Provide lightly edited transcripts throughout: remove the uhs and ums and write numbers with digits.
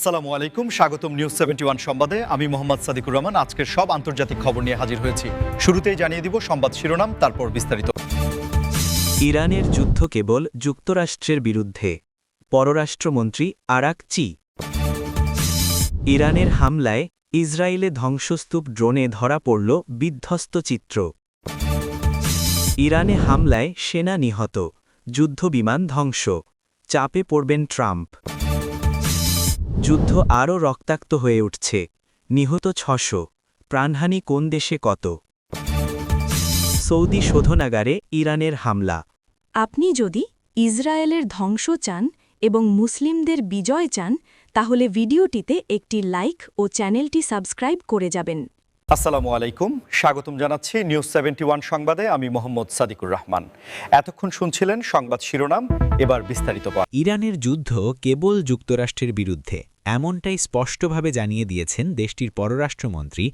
আসসালামু আলাইকুম, স্বাগতম নিউজ 71 সংবাদে। আমি মোহাম্মদ সাদিকুর রহমান। আজকের সব আন্তর্জাতিক খবর নিয়ে হাজির হয়েছি। শুরুতেই জানিয়ে দিব সংবাদ শিরোনাম, তারপর বিস্তারিত। ইরানের যুদ্ধ কেবল যুক্তরাষ্ট্রের বিরুদ্ধে, পররাষ্ট্রমন্ত্রী আরাকচি। ইরানের হামলায় ইসরায়েলে ধ্বংসস্তূপ ড্রোনে ধরা পড়ল বিধ্বস্ত চিত্র। ইরানে হামলায় সেনা নিহত, যুদ্ধবিমান ধ্বংস, চাপে পড়বেন ট্রাম্প। যুদ্ধ আরও রক্তাক্ত হয়ে উঠছে, নিহত ৬০০, প্রাণহানি কোন দেশে কত? সৌদি শোধনাগারে ইরানের হামলা। আপনি যদি ইসরায়েলের ধ্বংস চান এবং মুসলিমদের বিজয় চান, তাহলে ভিডিওটিতে একটি লাইক ও চ্যানেলটি সাবস্ক্রাইব করে যাবেন। আসসালামু আলাইকুম, স্বাগতম জানাচ্ছি নিউজ 71 সংবাদে। আমি মোহাম্মদ সাদিকুর রহমান। এতক্ষণ শুনছিলেন সংবাদ শিরোনাম, এবার বিস্তারিত। ইরানের যুদ্ধ কেবল যুক্তরাষ্ট্রের বিরুদ্ধে, এমনটাই স্পষ্টভাবে জানিয়ে দিয়েছেন দেশটির পররাষ্ট্রমন্ত্রী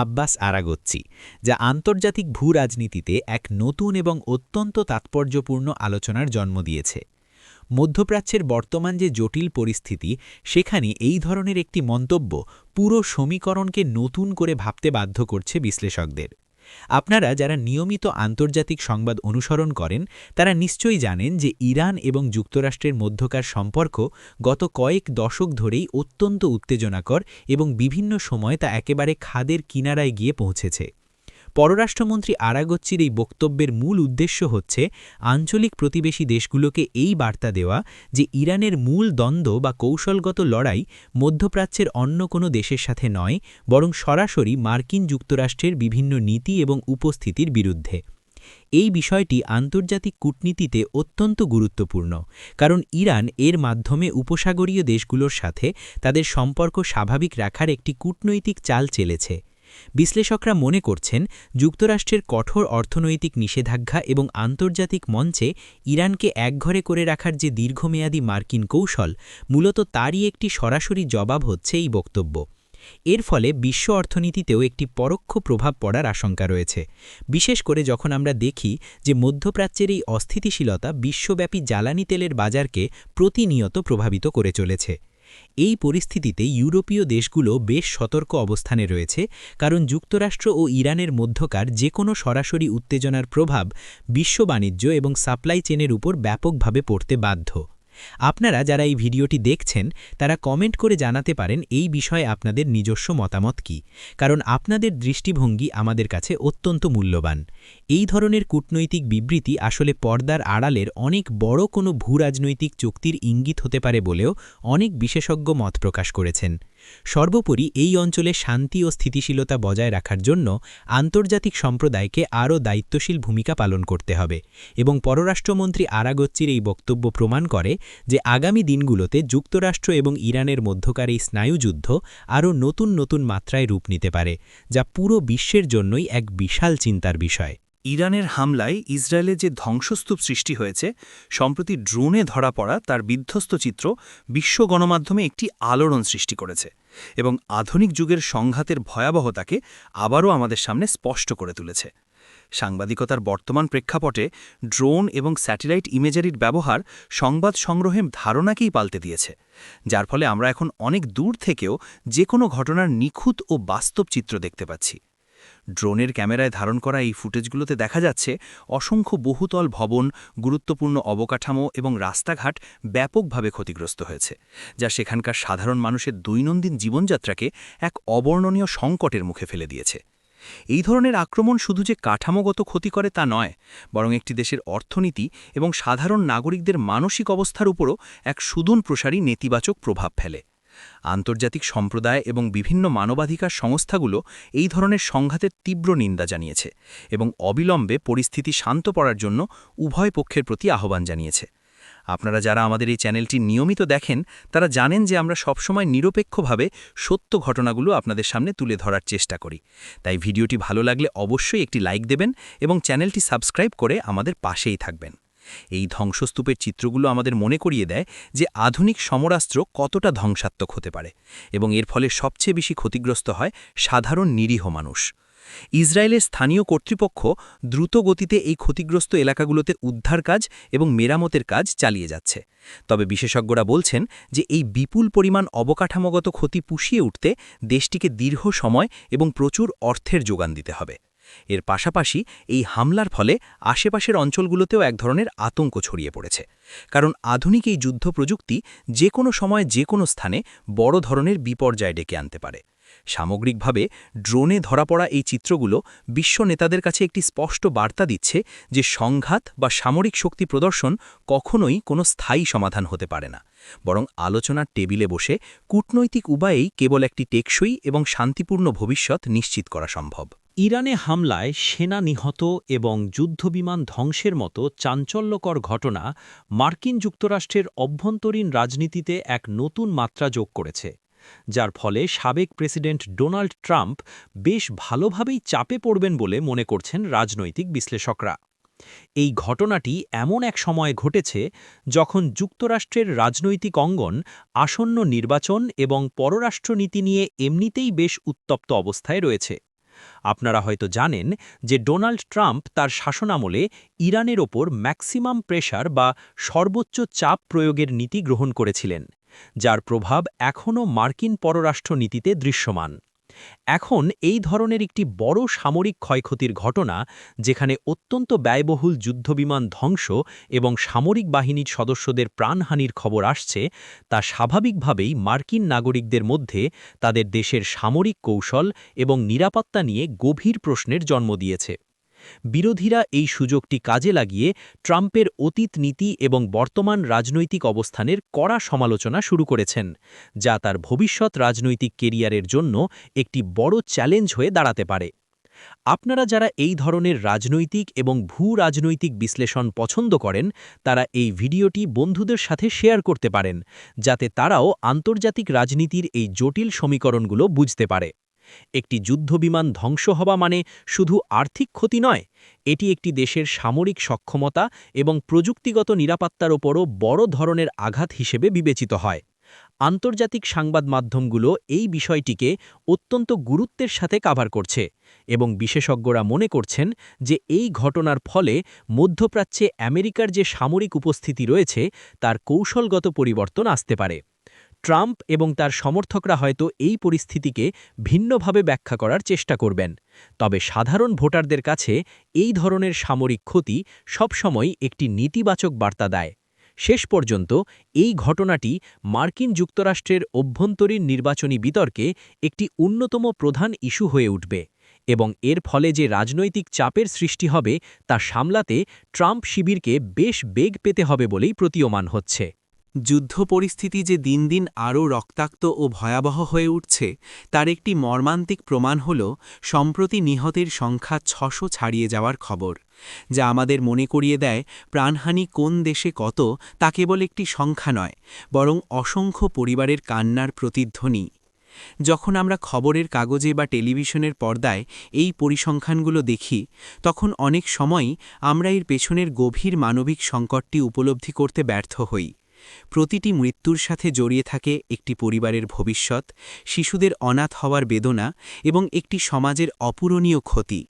আব্বাস আরাগচ্চি, যা আন্তর্জাতিক ভূরাজনীতিতে এক নতুন এবং অত্যন্ত তাৎপর্যপূর্ণ আলোচনার জন্ম দিয়েছে। মধ্যপ্রাচ্যের বর্তমান যে জটিল পরিস্থিতি, সেখানে এই ধরনের একটি মন্তব্য পুরো সমীকরণকে নতুন করে ভাবতে বাধ্য করছে বিশ্লেষকদের। আপনারা যারা নিয়মিত আন্তর্জাতিক সংবাদ অনুসরণ করেন, তারা নিশ্চয়ই জানেন যে ইরান এবং যুক্তরাষ্ট্রের মধ্যকার সম্পর্ক গত কয়েক দশক ধরেই অত্যন্ত উত্তেজনাকর এবং বিভিন্ন সময় তা একেবারে খাদের কিনারায় গিয়ে পৌঁছেছে। পররাষ্ট্রমন্ত্রী আরাগচ্চির এই বক্তব্যের মূল উদ্দেশ্য হচ্ছে আঞ্চলিক প্রতিবেশী দেশগুলোকে এই বার্তা দেওয়া যে ইরানের মূল দ্বন্দ্ব বা কৌশলগত লড়াই মধ্যপ্রাচ্যের অন্য কোনো দেশের সাথে নয়, বরং সরাসরি মার্কিন যুক্তরাষ্ট্রের বিভিন্ন নীতি এবং উপস্থিতির বিরুদ্ধে। এই বিষয়টি আন্তর্জাতিক কূটনীতিতে অত্যন্ত গুরুত্বপূর্ণ, কারণ ইরান এর মাধ্যমে উপসাগরীয় দেশগুলোর সাথে তাদের সম্পর্ক স্বাভাবিক রাখার একটি কূটনৈতিক চাল চেলেছে। বিশ্লেষকরা মনে করছেন, যুক্তরাষ্ট্রের কঠোর অর্থনৈতিক নিষেধাজ্ঞা এবং আন্তর্জাতিক মঞ্চে ইরানকে একঘরে করে রাখার যে দীর্ঘমেয়াদী মার্কিন কৌশল, মূলত তারই একটি সরাসরি জবাব হচ্ছে এই বক্তব্য। এর ফলে বিশ্ব অর্থনীতিতেও একটি পরোক্ষ প্রভাব পড়ার আশঙ্কা রয়েছে, বিশেষ করে যখন আমরা দেখি যে মধ্যপ্রাচ্যের এই অস্থিতিশীলতা বিশ্বব্যাপী জ্বালানি তেলের বাজারকে প্রতিনিয়ত প্রভাবিত করে চলেছে। এই পরিস্থিতিতে ইউরোপীয় দেশগুলো বেশ সতর্ক অবস্থানে রয়েছে, কারণ যুক্তরাষ্ট্র ও ইরানের মধ্যকার যে কোনো সরাসরি উত্তেজনার প্রভাব বিশ্ব বাণিজ্য এবং সাপ্লাই চেনের উপর ব্যাপকভাবে পড়তে বাধ্য। আপনারা যারা এই ভিডিওটি দেখছেন, তারা কমেন্ট করে জানাতে পারেন এই বিষয়ে আপনাদের নিজস্ব মতামত কি, কারণ আপনাদের দৃষ্টিভঙ্গি আমাদের কাছে অত্যন্ত মূল্যবান। এই ধরনের কূটনৈতিক বিবৃতি আসলে পর্দার আড়ালের অনেক বড় কোনো ভূরাজনৈতিক চুক্তির ইঙ্গিত হতে পারে বলেও অনেক বিশেষজ্ঞ মত প্রকাশ করেছেন। সর্বোপরি এই অঞ্চলে শান্তি ও স্থিতিশীলতা বজায় রাখার জন্য আন্তর্জাতিক সম্প্রদায়কে আরও দায়িত্বশীল ভূমিকা পালন করতে হবে, এবং পররাষ্ট্রমন্ত্রী আরাগচ্চির এই বক্তব্য প্রমাণ করে যে আগামী দিনগুলোতে যুক্তরাষ্ট্র এবং ইরানের মধ্যকার এই স্নায়ুযুদ্ধ আরও নতুন নতুন মাত্রায় রূপ নিতে পারে, যা পুরো বিশ্বের জন্যই এক বিশাল চিন্তার বিষয়। ইরানের হামলায় ইসরায়েলে যে ধ্বংসস্তূপ সৃষ্টি হয়েছে, সম্প্রতি ড্রোনে ধরা পড়া তার বিধ্বস্ত চিত্র বিশ্ব গণমাধ্যমে একটি আলোড়ন সৃষ্টি করেছে এবং আধুনিক যুগের সংঘাতের ভয়াবহতাকে আবারও আমাদের সামনে স্পষ্ট করে তুলেছে। সাংবাদিকতার বর্তমান প্রেক্ষাপটে ড্রোন এবং স্যাটেলাইট ইমেজারির ব্যবহার সংবাদ সংগ্রহের ধারণাকেই পাল্টে দিয়েছে, যার ফলে আমরা এখন অনেক দূর থেকেও যে কোনো ঘটনার নিখুঁত ও বাস্তব চিত্র দেখতে পাচ্ছি। ড্রোনের ক্যামেরায় ধারণ করা এই ফুটেজগুলোতে দেখা যাচ্ছে অসংখ্য বহুতল ভবন, গুরুত্বপূর্ণ অবকাঠামো এবং রাস্তাঘাট ব্যাপকভাবে ক্ষতিগ্রস্ত হয়েছে, যা সেখানকার সাধারণ মানুষের দৈনন্দিন জীবনযাত্রাকে এক অবর্ণনীয় সংকটের মুখে ফেলে দিয়েছে। এই ধরনের আক্রমণ শুধু যে কাঠামোগত ক্ষতি করে তা নয়, বরং একটি দেশের অর্থনীতি এবং সাধারণ নাগরিকদের মানসিক অবস্থার উপরও এক সুদূরপ্রসারী নেতিবাচক প্রভাব ফেলে। আন্তর্জাতিক সম্প্রদায় এবং বিভিন্ন মানবাধিকার সংস্থাগুলো এই ধরনের সংঘাতের তীব্র নিন্দা জানিয়েছে এবং অবিলম্বে পরিস্থিতি শান্ত করার জন্য উভয় পক্ষের প্রতি আহ্বান জানিয়েছে। আপনারা যারা আমাদের এই চ্যানেলটি নিয়মিত দেখেন, তারা জানেন যে আমরা সবসময় নিরপেক্ষভাবে সত্য ঘটনাগুলো আপনাদের সামনে তুলে ধরার চেষ্টা করি। তাই ভিডিওটি ভালো লাগলে অবশ্যই একটি লাইক দেবেন এবং চ্যানেলটি সাবস্ক্রাইব করে আমাদের পাশেই থাকবেন। এই ধ্বংসস্তূপের চিত্রগুলো আমাদের মনে করিয়ে দেয় যে আধুনিক সমরাস্ত্র কতটা ধ্বংসাত্মক হতে পারে, এবং এর ফলে সবচেয়ে বেশি ক্ষতিগ্রস্ত হয় সাধারণ নিরীহ মানুষ। ইসরায়েলের স্থানীয় কর্তৃপক্ষ দ্রুত গতিতে এই ক্ষতিগ্রস্ত এলাকাগুলোতে উদ্ধার কাজ এবং মেরামতের কাজ চালিয়ে যাচ্ছে। তবে বিশেষজ্ঞরা বলছেন যে এই বিপুল পরিমাণ অবকাঠামোগত ক্ষতি পুষিয়ে উঠতে দেশটিকে দীর্ঘ সময় এবং প্রচুর অর্থের যোগান দিতে হবে। এর পাশাপাশি এই হামলার ফলে আশেপাশের অঞ্চলগুলোতেও এক ধরনের আতঙ্ক ছড়িয়ে পড়েছে, কারণ আধুনিক এই যুদ্ধ প্রযুক্তি যে কোনো সময় যে কোনো স্থানে বড় ধরনের বিপর্যয় ডেকে আনতে পারে। সামগ্রিকভাবে ড্রোনে ধরা পড়া এই চিত্রগুলো বিশ্ব নেতাদের কাছে একটি স্পষ্ট বার্তা দিচ্ছে যে সংঘাত বা সামরিক শক্তি প্রদর্শন কখনোই কোনো স্থায়ী সমাধান হতে পারে না, বরং আলোচনার টেবিলে বসে কূটনৈতিক উপায়েই কেবল একটি টেকসই এবং শান্তিপূর্ণ ভবিষ্যৎ নিশ্চিত করা সম্ভব। ইরানে হামলায় সেনা নিহত এবং যুদ্ধবিমান ধ্বংসের মতো চাঞ্চল্যকর ঘটনা মার্কিন যুক্তরাষ্ট্রের অভ্যন্তরীণ রাজনীতিতে এক নতুন মাত্রা যোগ করেছে, যার ফলে সাবেক প্রেসিডেন্ট ডোনাল্ড ট্রাম্প বেশ ভালোভাবেই চাপে পড়বেন বলে মনে করছেন রাজনৈতিক বিশ্লেষকরা। এই ঘটনাটি এমন এক সময়ে ঘটেছে যখন যুক্তরাষ্ট্রের রাজনৈতিক অঙ্গন আসন্ন নির্বাচন এবং পররাষ্ট্রনীতি নিয়ে এমনিতেই বেশ উত্তপ্ত অবস্থায় রয়েছে। আপনারা হয়তো জানেন যে ডোনাল্ড ট্রাম্প তার শাসনামলে ইরানের ওপর ম্যাক্সিমাম প্রেশার বা সর্বোচ্চ চাপ প্রয়োগের নীতি গ্রহণ করেছিলেন, যার প্রভাব এখনও মার্কিন পররাষ্ট্রনীতিতে দৃশ্যমান। এখন এই ধরনের একটি বড় সামরিক ক্ষয়ক্ষতির ঘটনা, যেখানে অত্যন্ত ব্যয়বহুল যুদ্ধবিমান ধ্বংস এবং সামরিক বাহিনীর সদস্যদের প্রাণহানির খবর আসছে, তা স্বাভাবিকভাবেই মার্কিন নাগরিকদের মধ্যে তাদের দেশের সামরিক কৌশল এবং নিরাপত্তা নিয়ে গভীর প্রশ্নের জন্ম দিয়েছে। বিরোধীরা এই সুযোগটি কাজে লাগিয়ে ট্রাম্পের অতীত নীতি এবং বর্তমান রাজনৈতিক অবস্থানের কড়া সমালোচনা শুরু করেছেন, যা তার ভবিষ্যৎ রাজনৈতিক কেরিয়ারের জন্য একটি বড় চ্যালেঞ্জ হয়ে দাঁড়াতে পারে। আপনারা যারা এই ধরনের রাজনৈতিক এবং ভূ-রাজনৈতিক বিশ্লেষণ পছন্দ করেন, তারা এই ভিডিওটি বন্ধুদের সাথে শেয়ার করতে পারেন, যাতে তারাও আন্তর্জাতিক রাজনীতির এই জটিল সমীকরণগুলো বুঝতে পারে। একটি যুদ্ধবিমান ধ্বংস হওয়া মানে শুধু আর্থিক ক্ষতি নয়, এটি একটি দেশের সামরিক সক্ষমতা এবং প্রযুক্তিগত নিরাপত্তার ওপরও বড় ধরনের আঘাত হিসেবে বিবেচিত হয়। আন্তর্জাতিক সংবাদ মাধ্যমগুলো এই বিষয়টিকে অত্যন্ত গুরুত্বের সাথে কভার করছে এবং বিশেষজ্ঞরা মনে করছেন যে এই ঘটনার ফলে মধ্যপ্রাচ্যে আমেরিকার যে সামরিক উপস্থিতি রয়েছে তার কৌশলগত পরিবর্তন আসতে পারে। ট্রাম্প এবং তার সমর্থকরা হয়তো এই পরিস্থিতিকে ভিন্নভাবে ব্যাখ্যা করার চেষ্টা করবেন, তবে সাধারণ ভোটারদের কাছে এই ধরনের সামরিক ক্ষতি সবসময় একটি নেতিবাচক বার্তা দেয়। শেষ পর্যন্ত এই ঘটনাটি মার্কিন যুক্তরাষ্ট্রের অভ্যন্তরীণ নির্বাচনী বিতর্কে একটি অন্যতম প্রধান ইস্যু হয়ে উঠবে এবং এর ফলে যে রাজনৈতিক চাপের সৃষ্টি হবে তা সামলাতে ট্রাম্প শিবিরকে বেশ বেগ পেতে হবে বলেই প্রতীয়মান হচ্ছে। যুদ্ধ পরিস্থিতি যে দিন দিন আরও রক্তাক্ত ও ভয়াবহ হয়ে উঠছে, তার একটি মর্মান্তিক প্রমাণ হল সম্প্রতি নিহতের সংখ্যা ৬০০ ছাড়িয়ে যাওয়ার খবর, যা আমাদের মনে করিয়ে দেয় প্রাণহানি কোন দেশে কত তা কেবল একটি সংখ্যা নয়, বরং অসংখ্য পরিবারের কান্নার প্রতিধ্বনি। যখন আমরা খবরের কাগজে বা টেলিভিশনের পর্দায় এই পরিসংখ্যানগুলো দেখি, তখন অনেক সময়ই আমরা এর পেছনের গভীর মানবিক সংকটটি উপলব্ধি করতে ব্যর্থ হই। প্রতিটি মৃত্যুর সাথে জড়িয়ে থাকে একটি পরিবারের ভবিষ্যৎ, শিশুদের অনাথ হওয়ার বেদনা এবং একটি সমাজের অপূরণীয় ক্ষতি।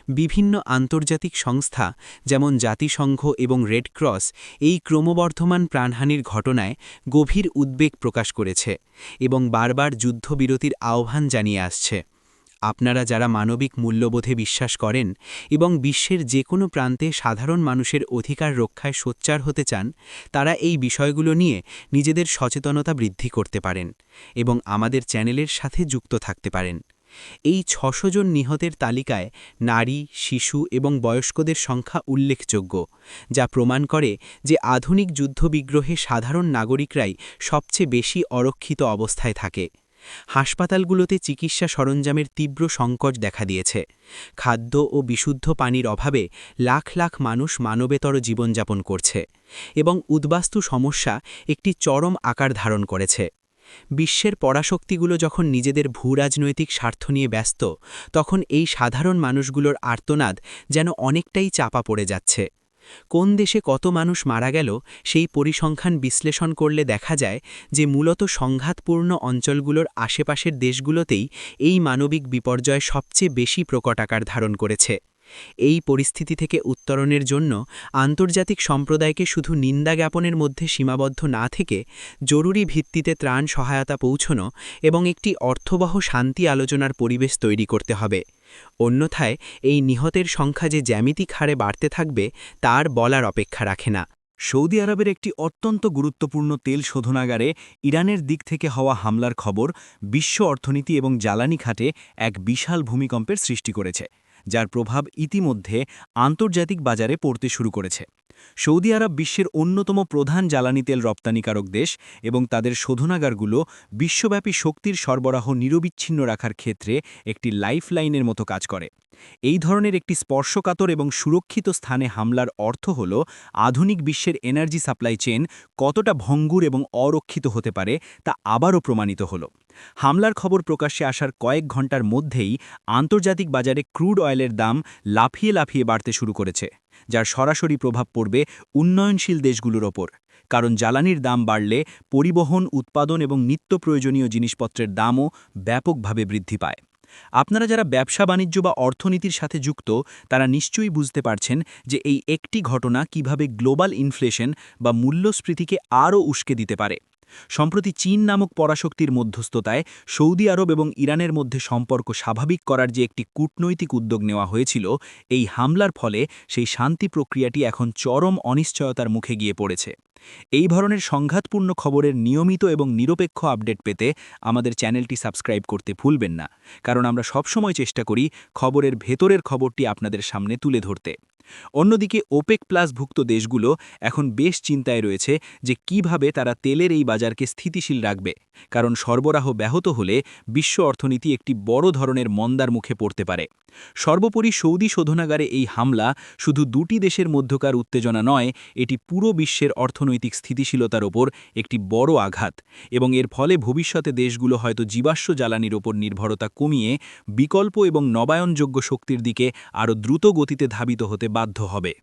বিভিন্ন আন্তর্জাতিক সংস্থা যেমন জাতিসংঘ এবং রেড ক্রস এই ক্রমবর্ধমান প্রাণহানির ঘটনায় গভীর উদ্বেগ প্রকাশ করেছে এবং বারবার যুদ্ধবিরতির আহ্বান জানিয়ে আসছে। আপনারা যারা মানবিক মূল্যবোধে বিশ্বাস করেন এবং বিশ্বের যে কোনো প্রান্তে সাধারণ মানুষের অধিকার রক্ষায় সোচ্চার হতে চান, তারা এই বিষয়গুলো নিয়ে নিজেদের সচেতনতা বৃদ্ধি করতে পারেন এবং আমাদের চ্যানেলের সাথে যুক্ত থাকতে পারেন। এই ৬০০ জন নিহতের তালিকায় নারী, শিশু এবং বয়স্কদের সংখ্যা উল্লেখযোগ্য, যা প্রমাণ করে যে আধুনিক যুদ্ধবিগ্রহে সাধারণ নাগরিকরাই সবচেয়ে বেশি অরক্ষিত অবস্থায় থাকে। হাসপাতালগুলোতে চিকিৎসা সরঞ্জামের তীব্র সংকট দেখা দিয়েছে। খাদ্য ও বিশুদ্ধ পানির অভাবে লাখ লাখ মানুষ মানবেতর জীবনযাপন করছে এবং উদ্বাস্তু সমস্যা একটি চরম আকার ধারণ করেছে। বিশ্বের পরাশক্তিগুলো যখন নিজেদের ভূরাজনৈতিক স্বার্থ নিয়ে ব্যস্ত, তখন এই সাধারণ মানুষগুলোর আর্তনাদ যেন অনেকটাই চাপা পড়ে যাচ্ছে। কোন দেশে কত মানুষ মারা গেল সেই পরিসংখ্যান বিশ্লেষণ করলে দেখা যায় যে মূলত সংঘাতপূর্ণ অঞ্চলগুলোর আশেপাশের দেশগুলোতেই এই মানবিক বিপর্যয় সবচেয়ে বেশি প্রকট আকার ধারণ করেছে। এই পরিস্থিতি থেকে উত্তরণের জন্য আন্তর্জাতিক সম্প্রদায়কে শুধু নিন্দা জ্ঞাপনের মধ্যে সীমাবদ্ধ না থেকে জরুরি ভিত্তিতে ত্রাণ সহায়তা পৌঁছানো এবং একটি অর্থবহ শান্তি আলোচনার পরিবেশ তৈরি করতে হবে। অন্যথায় এই নিহতের সংখ্যা যে জ্যামিতিক হারে বাড়তে থাকবে তার বলার অপেক্ষা রাখে না। সৌদি আরবের একটি অত্যন্ত গুরুত্বপূর্ণ তেল শোধনাগারে ইরানের দিক থেকে হওয়া হামলার খবর বিশ্ব অর্থনীতি এবং জ্বালানি খাতে এক বিশাল ভূমিকম্পের সৃষ্টি করেছে, যার প্রভাব ইতিমধ্যে আন্তর্জাতিক বাজারে পড়তে শুরু করেছে। সৌদি আরব বিশ্বের অন্যতম প্রধান জ্বালানি তেল রপ্তানিকারক দেশ এবং তাদের শোধনাগারগুলো বিশ্বব্যাপী শক্তির সরবরাহ নিরবিচ্ছিন্ন রাখার ক্ষেত্রে একটি লাইফলাইনের মতো কাজ করে। এই ধরনের একটি স্পর্শকাতর এবং সুরক্ষিত স্থানে হামলার অর্থ হল আধুনিক বিশ্বের এনার্জি সাপ্লাই চেইন কতটা ভঙ্গুর এবং অরক্ষিত হতে পারে তা আবারও প্রমাণিত হল। হামলার খবর প্রকাশ্যে আসার কয়েক ঘণ্টার মধ্যেই আন্তর্জাতিক বাজারে ক্রুড অয়েলের দাম লাফিয়ে লাফিয়ে বাড়তে শুরু করেছে, যার সরাসরি প্রভাব পড়বে উন্নয়নশীল দেশগুলোর ওপর। কারণ জ্বালানির দাম বাড়লে পরিবহন, উৎপাদন এবং নিত্য প্রয়োজনীয় জিনিসপত্রের দামও ব্যাপকভাবে বৃদ্ধি পায়। আপনারা যারা ব্যবসা বাণিজ্য বা অর্থনীতির সাথে যুক্ত তারা নিশ্চয়ই বুঝতে পারছেন যে এই একটি ঘটনা কিভাবে গ্লোবাল ইনফ্লেশন বা মূল্যস্ফীতিকে আরও উস্কে দিতে পারে। সম্প্রতি চীন নামক পরাশক্তির মধ্যস্থতায় সৌদি আরব এবং ইরানের মধ্যে সম্পর্ক স্বাভাবিক করার যে একটি কূটনৈতিক উদ্যোগ নেওয়া হয়েছিল, এই হামলার ফলে সেই শান্তি প্রক্রিয়াটি এখন চরম অনিশ্চয়তার মুখে গিয়ে পড়েছে। এই ধরনের সংঘাতপূর্ণ খবরের নিয়মিত এবং নিরপেক্ষ আপডেট পেতে আমাদের চ্যানেলটি সাবস্ক্রাইব করতে ভুলবেন না, কারণ আমরা সবসময় চেষ্টা করি খবরের ভেতরের খবরটি আপনাদের সামনে তুলে ধরতে। অন্যদিকে ওপেক প্লাসভুক্ত দেশগুলো এখন বেশ চিন্তায় রয়েছে যে কিভাবে তারা তেলের এই বাজারকে স্থিতিশীল রাখবে, কারণ সরবরাহ ব্যাহত হলে বিশ্ব অর্থনীতি একটি বড় ধরনের মন্দার মুখে পড়তে পারে। সর্বোপরি সৌদি শোধনাগারে এই হামলা শুধু দুটি দেশের মধ্যকার উত্তেজনা নয়, এটি পুরো বিশ্বের অর্থনৈতিক স্থিতিশীলতার ওপর একটি বড় আঘাত, এবং এর ফলে ভবিষ্যতে দেশগুলো হয়তো জীবাশ্ম জ্বালানির ওপর নির্ভরতা কমিয়ে বিকল্প এবং নবায়নযোগ্য শক্তির দিকে আরও দ্রুত গতিতে ধাবিত হতে বাধ্য হবে।